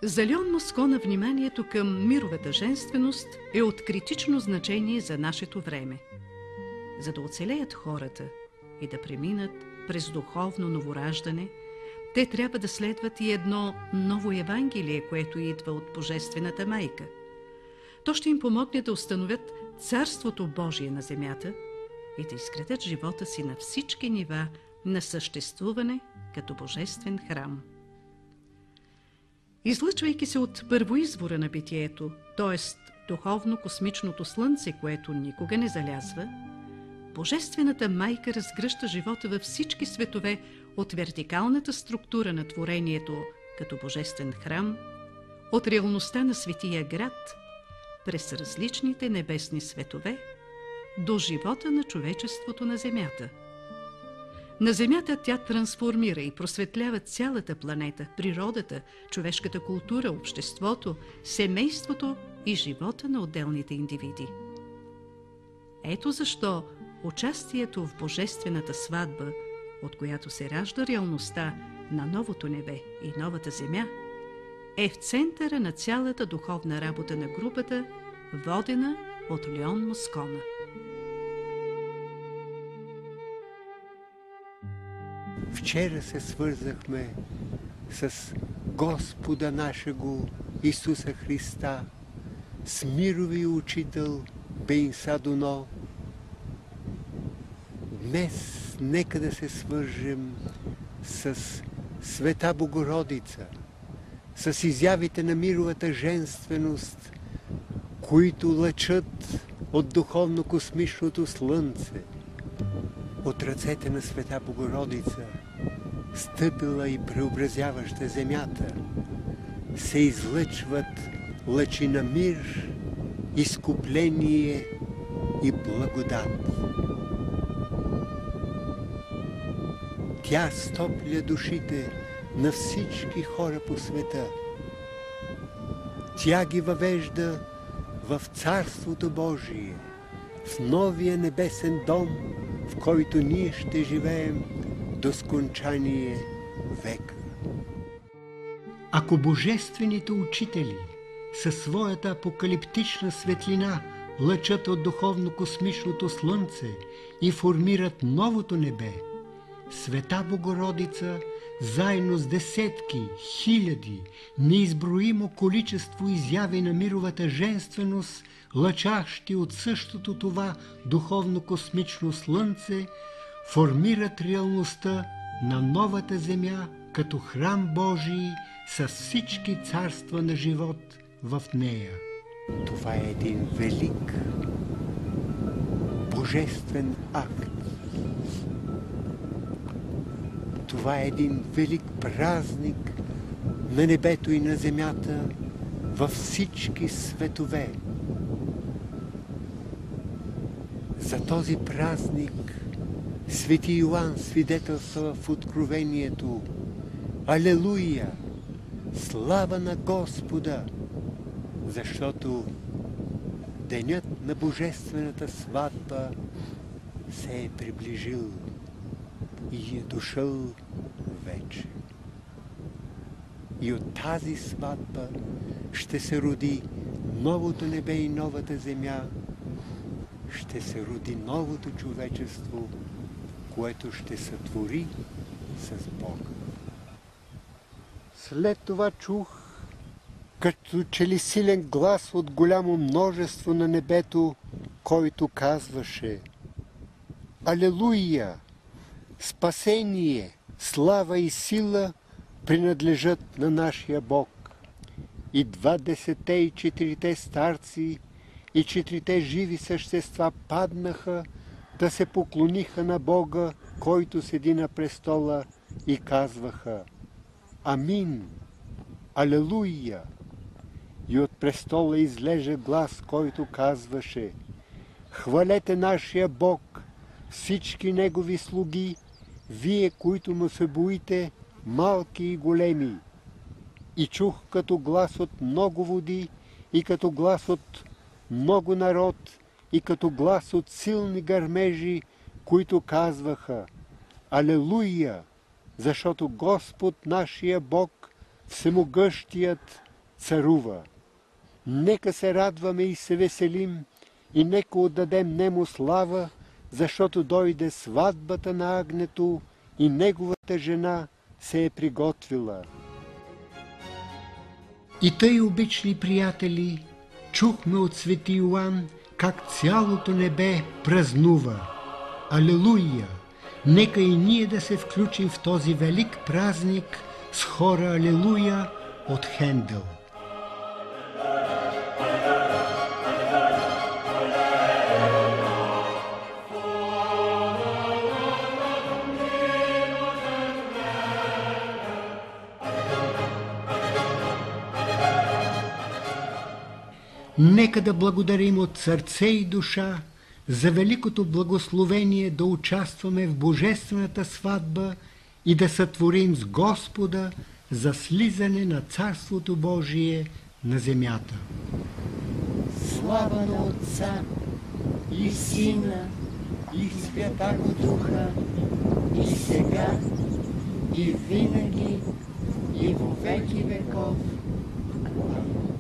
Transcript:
За Леон Москона вниманието към мировата женственост е от критично значение за нашето време. За да оцелеят хората и да преминат през духовно новораждане, те трябва да следват и едно ново Евангелие, което идва от Божествената майка. То ще им помогне да установят Царството Божие на земята и да изградят живота си на всички нива на съществуване като божествен храм. Излъчвайки се от първоизвора на битието, т.е. духовно-космичното слънце, което никога не залязва, Божествената майка разгръща живота във всички светове от вертикалната структура на творението като божествен храм, от реалността на светия град, през различните небесни светове, до живота на човечеството на Земята. На Земята тя трансформира и просветлява цялата планета, природата, човешката култура, обществото, семейството и живота на отделните индивиди. Ето защо участието в Божествената сватба, от която се ражда реалността на новото небе и новата земя, е в центъра на цялата духовна работа на групата, водена от Леон Москона. Вчера се свързахме с Господа нашего Исуса Христа, с мировия учител Бен Садуно. Днес нека да се свържем с Света Богородица, с изявите на мировата женственост, които лъчат от духовно-космичното слънце. От ръцете на Света Богородица, стъпила и преобразяваща земята, се излъчват лъчи на мир, изкупление и благодат. Тя стопля душите на всички хора по света. Тя ги въвежда в Царството Божие, в новия небесен дом, в който ние ще живеем до скончание века. Ако божествените учители със своята апокалиптична светлина лъчат от духовно-космичното слънце и формират новото небе, Света Богородица, заедно с десетки, хиляди, неизброимо количество изяви на мировата женственост, лъчащи от същото това духовно-космично слънце, формират реалността на новата земя като храм Божий с всички царства на живот в нея. Това е един велик божествен акт. Това е един велик празник на небето и на земята във всички светове. За този празник Свети Йоан свидетелства в Откровението: Алелуя! Слава на Господа! Защото денят на Божествената сватба се е приближил и е дошъл вече. И от тази сватба ще се роди новото небе и новата земя, ще се роди новото човечество, което ще сътвори с Бога. След това чух, като че ли силен глас от голямо множество на небето, който казваше: Алелуя! Спасение, слава и сила принадлежат на нашия Бог. И 24 старци и 4 живи същества паднаха да се поклониха на Бога, който седи на престола, и казваха: Амин, Алелуя! И от престола излезе глас, който казваше: Хвалете нашия Бог, всички Негови слуги, вие, които му се боите, малки и големи. И чух като глас от много води, и като глас от много народ, и като глас от силни гърмежи, които казваха: Алелуя! Защото Господ нашия Бог, всемогъщият, царува. Нека се радваме и се веселим, и нека отдадем нему слава, защото дойде сватбата на агнето и неговата жена се е приготвила. И тъй, обични приятели, чухме от свети Йоан как цялото небе празнува. Алелуя! Нека и ние да се включим в този велик празник с хора Алелуя от Хендел. Нека да благодарим от сърце и душа за великото благословение да участваме в божествената сватба и да сътворим с Господа за слизане на Царството Божие на земята. Слава на Отца и Сина и Святаго Духа, и сега, и винаги, и во веки веков. Амин.